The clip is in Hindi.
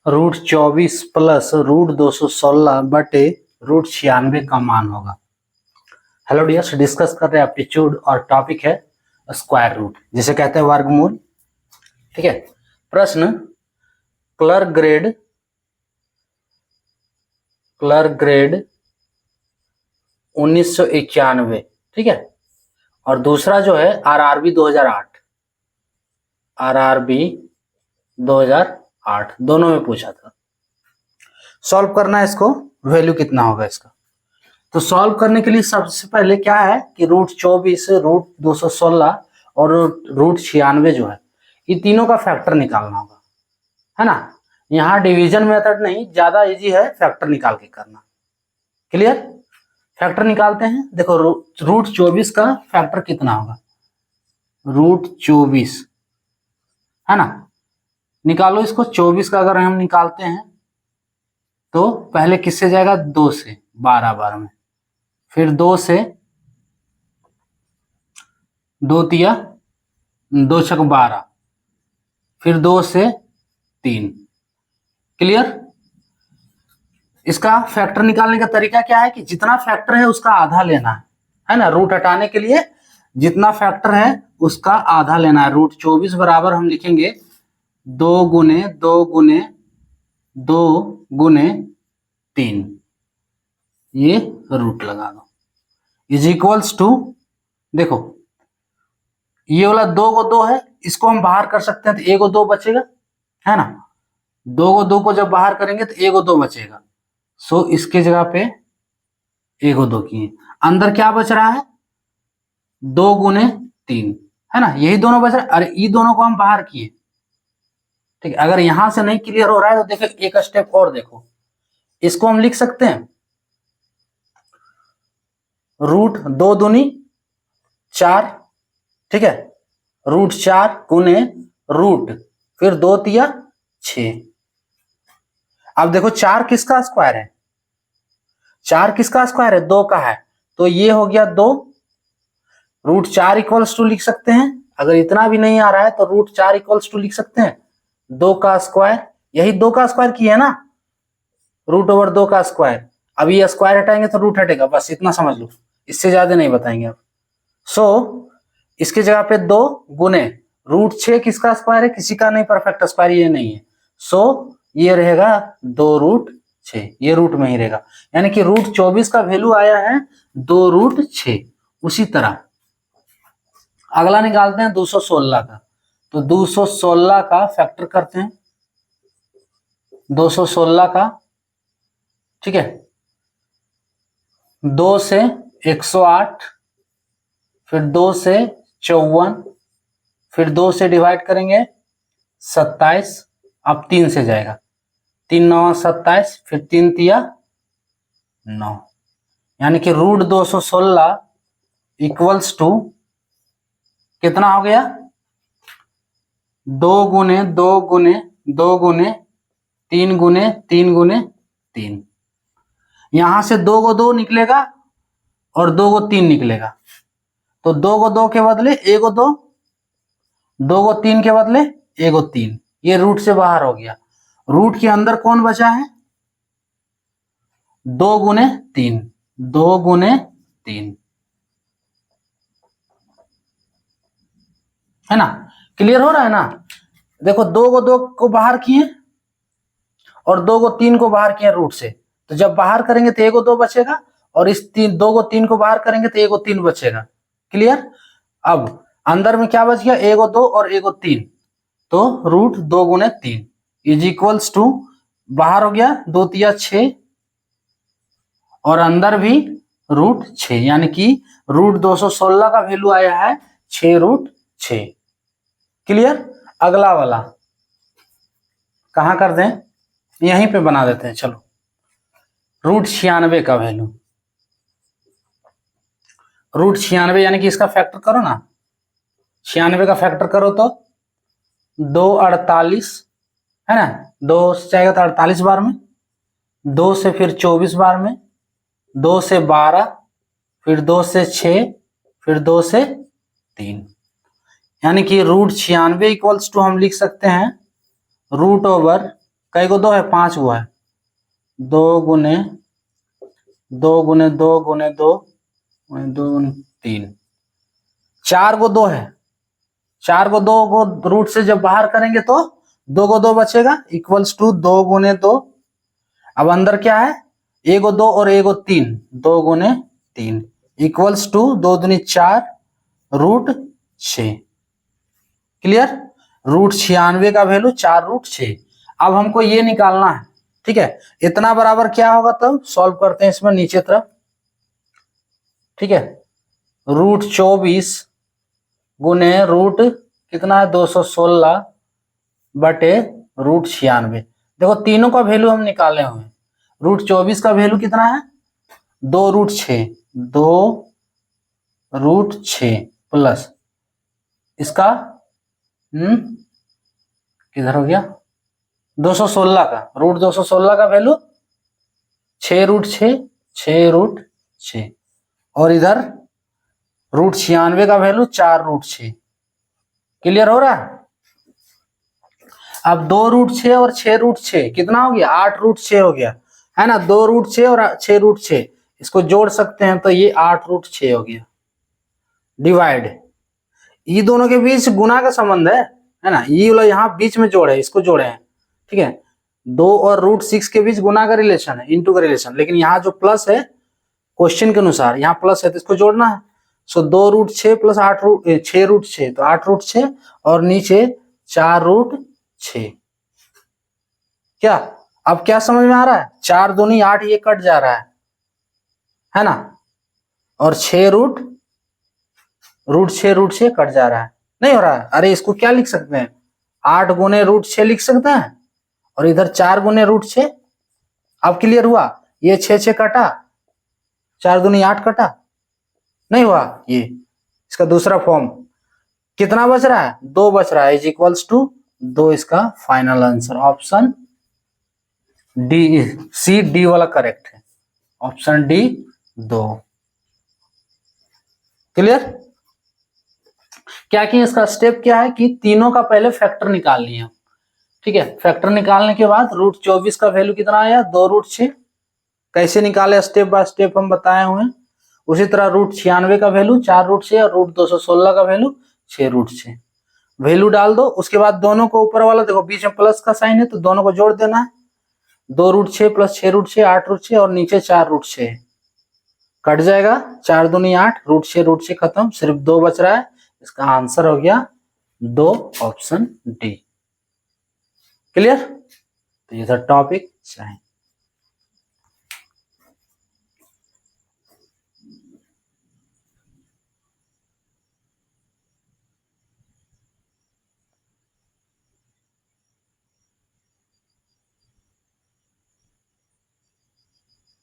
√24 प्लस √216 बटे √96 का मान होगा। हेलो डियर्स, डिस्कस कर रहे हैं एप्टीट्यूड और टॉपिक है स्क्वायर रूट, जिसे कहते हैं वर्गमूल। ठीक है। प्रश्न, क्लर्क ग्रेड 1991, ठीक है, और दूसरा जो है आरआरबी 2008 दोनों में पूछा था। सॉल्व करना है इसको, वैल्यू कितना होगा इसका। तो सॉल्व करने के लिए सबसे पहले क्या है कि √24 √216 और √96 जो है, ये तीनों का फैक्टर निकालना होगा, है ना। यहाँ डिवीजन मेथड नहीं, ज्यादा इजी है फैक्टर निकाल के करना। क्लियर। फैक्टर निकालते हैं। देखो √24 का फैक्टर कितना होगा, √24, है ना। निकालो इसको। 24 का अगर हम निकालते हैं तो पहले किससे जाएगा, 2 से, 12 बार में, फिर 2 से, 2 तिया 2 छक 12, फिर 2 से 3। क्लियर। इसका फैक्टर निकालने का तरीका क्या है कि जितना फैक्टर है उसका आधा लेना है ना। रूट हटाने के लिए जितना फैक्टर है उसका आधा लेना है। √24 बराबर हम लिखेंगे 2 गुने 2 गुने 2 गुने 3, ये रूट लगा दो, इज इक्वल्स टू, देखो ये वाला 2 को 2 है, इसको हम बाहर कर सकते हैं तो 1 और 2 बचेगा, है ना। 2 को 2 को जब बाहर करेंगे तो 1 और 2 बचेगा। सो इसके जगह पे 1 और 2 किए। अंदर क्या बच रहा है, 2 गुने 3, है ना, यही दोनों बच रहा है। अरे ये दोनों को हम बाहर किए। ठीक है। अगर यहां से नहीं क्लियर हो रहा है तो देखो एक स्टेप और देखो, इसको हम लिख सकते हैं √2 दूनी 4, ठीक है, √4 गुने रूट, फिर 2 तिया 6। अब देखो 4 किसका स्क्वायर है, 4 किसका स्क्वायर है, 2 का है, तो ये हो गया 2। √4 इक्वल्स टू लिख सकते हैं। अगर इतना भी नहीं आ रहा है तो √4 इक्वल्स टू लिख सकते हैं 2 का स्क्वायर, यही 2 का स्क्वायर किया है ना, √2 का स्क्वायर। अब ये स्क्वायर हटाएंगे तो रूट हटेगा, बस इतना समझ लो, इससे ज्यादा नहीं बताएंगे अब। सो इसके जगह पे 2 गुने √6 किसका स्क्वायर है, किसी का नहीं, परफेक्ट स्क्वायर ये नहीं है। सो ये रहेगा 2√6, ये रूट में ही रहेगा, यानी कि √24 का वैल्यू आया है 2√6। उसी तरह अगला निकालते हैं 216 का। तो 216 का फैक्टर करते हैं, 216 का, ठीक है, 2 से 108, फिर 2 से 54, फिर 2 से डिवाइड करेंगे 27, अब 3 से जाएगा, 3 9 27, फिर 3 तिया 9, यानी कि √216 इक्वल्स टू कितना हो गया, 2 गुने 2 गुने 2 गुने 3 गुने 3 गुने 3। यहां से 2 को 2 निकलेगा और 2 को 3 निकलेगा, तो 2 को 2 के बदले 1 को 2, 2 को 3 के बदले 1 को 3, ये रूट से बाहर हो गया। रूट के अंदर कौन बचा है, 2 गुने 3, 2 गुने 3, है ना। क्लियर हो रहा है ना। देखो 2 को 2 को बाहर किए और 2 को 3 को बाहर किए रूट से, तो जब बाहर करेंगे तो 1 को 2 बचेगा, और इस 2 को 3 को बाहर करेंगे तो 1 को 3 बचेगा। क्लियर। अब अंदर में क्या बच गया, 1 को 2 और 1 को 3, तो √2 गुने 3 इज इक्वल्स टू, बाहर हो गया 2 तिया 6 और अंदर भी √6, यानी कि √216 का वैल्यू आया है 6√6। क्लियर। अगला वाला कहां कर दें, यहीं पे बना देते हैं। चलो √96 का वैल्यू, √96 यानी कि इसका फैक्टर करो ना, 96 का फैक्टर करो तो 2 48, है ना, 2 से जाएगा तो 48 बार में, 2 से फिर 24 बार में, 2 से 12, फिर 2 से 6, फिर 2 से 3, यानी कि √96 इक्वल्स टू हम लिख सकते हैं √/, कई को 2 है, 5 हुआ है, 2 गुने 2 गुने 2 गुने 2 गुने 2 गुने 3, 4 को 2 है, 4 को 2 को रूट से जब बाहर करेंगे तो 2 को 2 बचेगा, इक्वल्स टू 2 गुने 2। अब अंदर क्या है, ए को 2 और ए को 3, 2 गुने 3 इक्वल्स टू 2 दूनी 4 रूट 6। क्लियर। रूट 96 का वैल्यू 4 रूट 6। अब हमको ये निकालना है, ठीक है। इतना बराबर क्या होगा, तब सॉल्व करते हैं इसमें नीचे तरफ, ठीक है। रूट 24 गुने रूट कितना है 216 बटे रूट 96। देखो तीनों का वैल्यू हम निकाले हुए हैं। रूट 24 का वैल्यू कितना है 2 रूट 6, 2 रूट 6 प्लस इसका किधर हो गया 216 का, रूट 216 का वैल्यू 6 रूट 6, 6 रूट 6 और इधर रूट 96 का वैल्यू 4 रूट 6। क्लियर हो रहा है। अब 2 रूट 6 और 6 रूट 6 कितना हो गया 8 रूट 6 हो गया, है ना। 2 रूट 6 और 6 रूट 6 इसको जोड़ सकते हैं तो ये 8 रूट 6 हो गया। डिवाइड, ये दोनों के बीच गुना का संबंध है ना। ये वाला यहाँ बीच में जोड़े, इसको जोड़े हैं, ठीक है। 2 और रूट 6 के बीच गुना का रिलेशन है, इनटू का रिलेशन, लेकिन यहाँ जो प्लस है क्वेश्चन के अनुसार यहाँ प्लस है तो इसको जोड़ना है। सो 2 रूट 6 प्लस 8 रूट 6 रूट 6 तो 8 रूट 6 और नीचे 4 रूट 6। क्या अब क्या समझ में आ रहा है, 4 दूनी 8 ये कट जा रहा है ना, और 6 रूट 6 कट जा रहा है, नहीं हो रहा है। अरे इसको क्या लिख सकते हैं 8 गुने रूट 6 लिख सकते हैं और इधर 4 गुने रूट 6। अब क्लियर हुआ, ये 6 कटा, 4 दूनी 8 कटा, नहीं हुआ। ये इसका दूसरा फॉर्म कितना बच रहा है 2 बच रहा है, इज इक्वल्स टू 2 इसका final answer. Option D, C D वाला करेक्ट है, ऑप्शन डी 2। क्लियर। क्या कि इसका स्टेप क्या है कि तीनों का पहले फैक्टर निकाल लिया, ठीक है। फैक्टर निकालने के बाद रूट 24 का वैल्यू कितना आया 2 रूट 6, कैसे निकाले स्टेप बाय स्टेप हम बताए हुए हैं। उसी तरह रूट 96 का वैल्यू 4 रूट 6 और रूट 216 का वैल्यू 6 रूट 6। वैल्यू डाल दो, उसके बाद दोनों को ऊपर वाला देखो बीच में प्लस का साइन है तो दोनों को जोड़ देना है। 2 रूट 6 प्लस 6 रूट 6 8 रूट 6 और नीचे 4 रूट 6 कट जाएगा, 4 दूनी 8 रूट 6 खत्म, सिर्फ 2 बच रहा है। इसका आंसर हो गया 2, ऑप्शन डी। क्लियर। तो ये था टॉपिक।